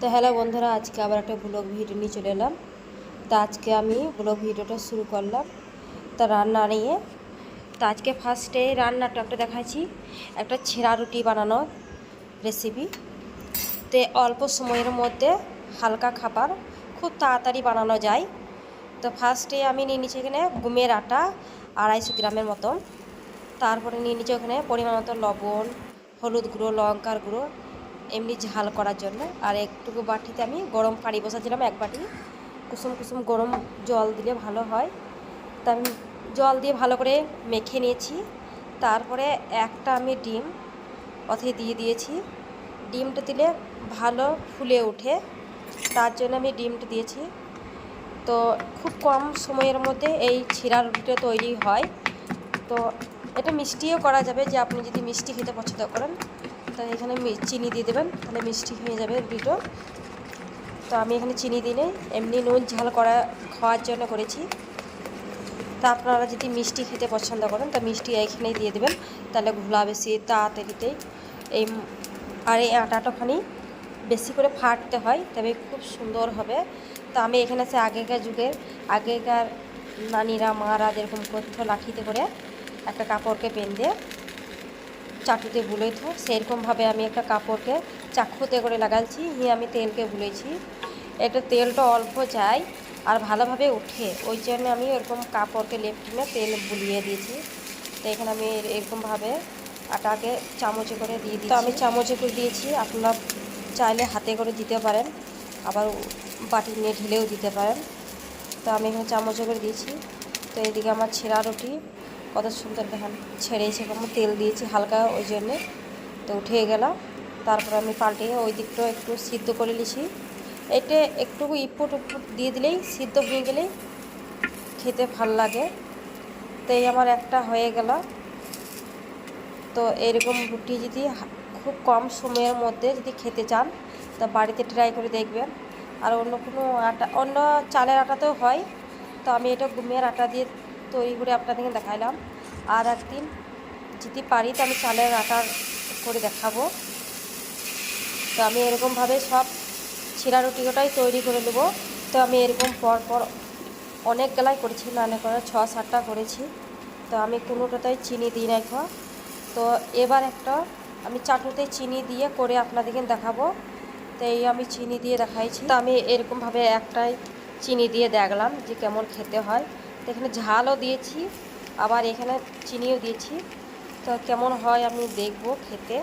তো হ্যালো বন্ধুরা, আজকে আবার একটা ব্লগ ভিডিও নিয়ে চলে এলাম। তো আজকে আমি ব্লগ ভিডিওটা শুরু করলাম তা রান্না নিয়ে। তো আজকে ফার্স্টে রান্নাটা একটা দেখাচ্ছি, একটা ছেঁড়া রুটি বানানোর রেসিপি। তো অল্প সময়ের মধ্যে হালকা খাবার খুব তাড়াতাড়ি বানানো যায়। তো ফার্স্টে আমি নিয়ে নিচ্ছি এখানে গমের আটা 250 গ্রামের মতন। তারপরে নিয়ে নিচ্ছি ওখানে পরিমাণ মতো লবণ, হলুদ গুঁড়ো, লঙ্কার গুঁড়ো, এমনি ঝাল করার জন্য। আর একটুকু বাটিতে আমি গরম পানি বসাচ্ছিলাম, এক বাটি কুসুম কুসুম গরম জল দিলে ভালো হয়। তা আমি জল দিয়ে ভালো করে মেখে নিয়েছি। তারপরে একটা আমি ডিম অথে দিয়ে দিয়েছি। ডিমটা দিলে ভালো ফুলে ওঠে, তার জন্য আমি ডিমটা দিয়েছি। তো খুব কম সময়ের মধ্যে এই ছিঁড়া রুটিটা তৈরি হয়। তো এটা মিষ্টিও করা যাবে, যে আপনি যদি মিষ্টি খেতে পছন্দ করেন তো এখানে চিনি দিয়ে দেবেন, তাহলে মিষ্টি হয়ে যাবে রুটিটা। তো আমি এখানে চিনি দিই নেই, এমনি নুন ঝাল খাওয়ার জন্য করেছি। তা আপনারা যদি মিষ্টি খেতে পছন্দ করেন তো মিষ্টি এখানেই দিয়ে দেবেন, তাহলে ঘোলা বেশি তাড়াতাড়িতেই এই। আর এই আটাটাখানি বেশি করে ফাটতে হয়, তবে খুব সুন্দর হবে। তো আমি এখানে আগেকার নানিরা মারা যেরকম করতো, লাঠিতে করে একটা কাপড়কে বেঁধে চাটুতে বুলেতো, সেরকমভাবে আমি একটা কাপড়কে চাকুতে করে লাগাচ্ছি, আমি তেলকে বুলেছি। এটা তেলটা অল্প যায় আর ভালোভাবে উঠে, ওই জন্য আমি এরকম কাপড়কে লেপটিনে তেল বুলিয়ে দিয়েছি। তো এখানে আমি এরকমভাবে আটাকে চামচে করে দিয়ে দিই। তো আমি চামচে করে দিয়েছি, আপনারা চাইলে হাতে করে দিতে পারেন, আবার বাটি নিয়ে ঢেলেও দিতে পারেন। তো আমি এখানে চামচে করে দিয়েছি। তো এদিকে আমার ছেঁড়া রুটি কত সুন্দর দেখেন ছেড়েছে, কেমন তেল দিয়েছি হালকা, ওই জন্যে তো উঠে গেল। তারপর আমি পাল্টিয়ে ওই দিকটা একটু সিদ্ধ করে নিয়েছি। এটা একটু ইপুট উপুট দিয়ে দিলেই সিদ্ধ হয়ে গেলেই খেতে ভাল লাগে। তো এই আমার একটা হয়ে গেল। তো এরকম রুটি যদি খুব কম সময়ের মধ্যে যদি খেতে চান তো বাড়িতে ট্রাই করে দেখবেন। আর অন্য কোনো আটা, অন্য চালের আটাতেও হয়। তো আমি এটা গমের আটা দিয়ে তৈরি করে আপনাদেরকে দেখাইলাম। আর একদিন যদি পারি তো আমি চালের আটার করে দেখাবো। তো আমি এরকমভাবে সব ছিঁড়া রুটিটাই তৈরি করে নেব। তো আমি এরকম পর অনেক গেলাই করেছি, মানে করে 6-7টা করেছি। তো আমি কোনোটাতেই চিনি দিই না এখন। তো এবার একটা আমি চাটুতে চিনি দিয়ে করে আপনাদেরকে দেখাবো। তো এই আমি চিনি দিয়ে দেখাইছি। তো আমি এরকমভাবে একটাই চিনি দিয়ে দেখলাম যে কেমন খেতে হয়। তো এখানে ঝালও দিয়েছি, আবার এখানে চিনিও দিয়েছি। তো কেমন হয় আমি দেখব খেতে।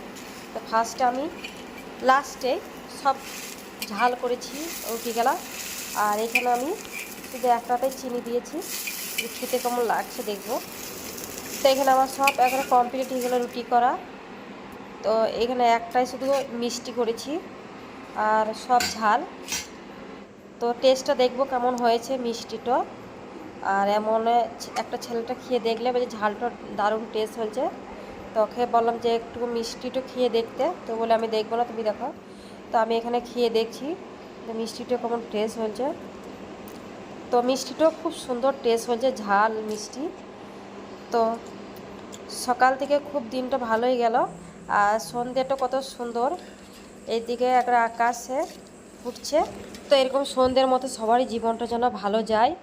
তো ফার্স্টে আমি লাস্টে সব ঝাল করেছি রুটিগুলা, আর এখানে আমি শুধু একটাতেই চিনি দিয়েছি, খেতে কেমন লাগছে দেখব। তো এখানে আমার সব এখানে কমপ্লিট হয়ে গেলো রুটি করা। তো এখানে একটাই শুধু মিষ্টি করেছি আর সব ঝাল। তো টেস্টটা দেখবো কেমন হয়েছে মিষ্টিটা। আর এমন একটা ছেলেটা খেয়ে দেখলে বলছে ঝালটা দারুণ টেস্ট হয়েছে। তো ওকে বললাম যে একটু মিষ্টিটা খেয়ে দেখতে, তো বলে আমি দেখবো না, তুমি দেখো। তো আমি এখানে খেয়ে দেখছি যে মিষ্টিটা কেমন টেস্ট হয়েছে। তো মিষ্টিটাও খুব সুন্দর টেস্ট হয়েছে, ঝাল মিষ্টি। তো সকাল থেকে খুব দিনটা ভালোই গেল। আর সন্ধ্যেটা কত সুন্দর, এইদিকে একটা আকাশে ফুটছে। তো এরকম সন্ধ্যের মতো সবারই জীবনটা যেন ভালো যায়।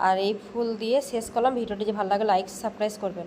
আর এই ফুল দিয়ে শেষ করলাম ভিডিওটি। যে ভালো লাগে লাইক সাবস্ক্রাইব করবেন।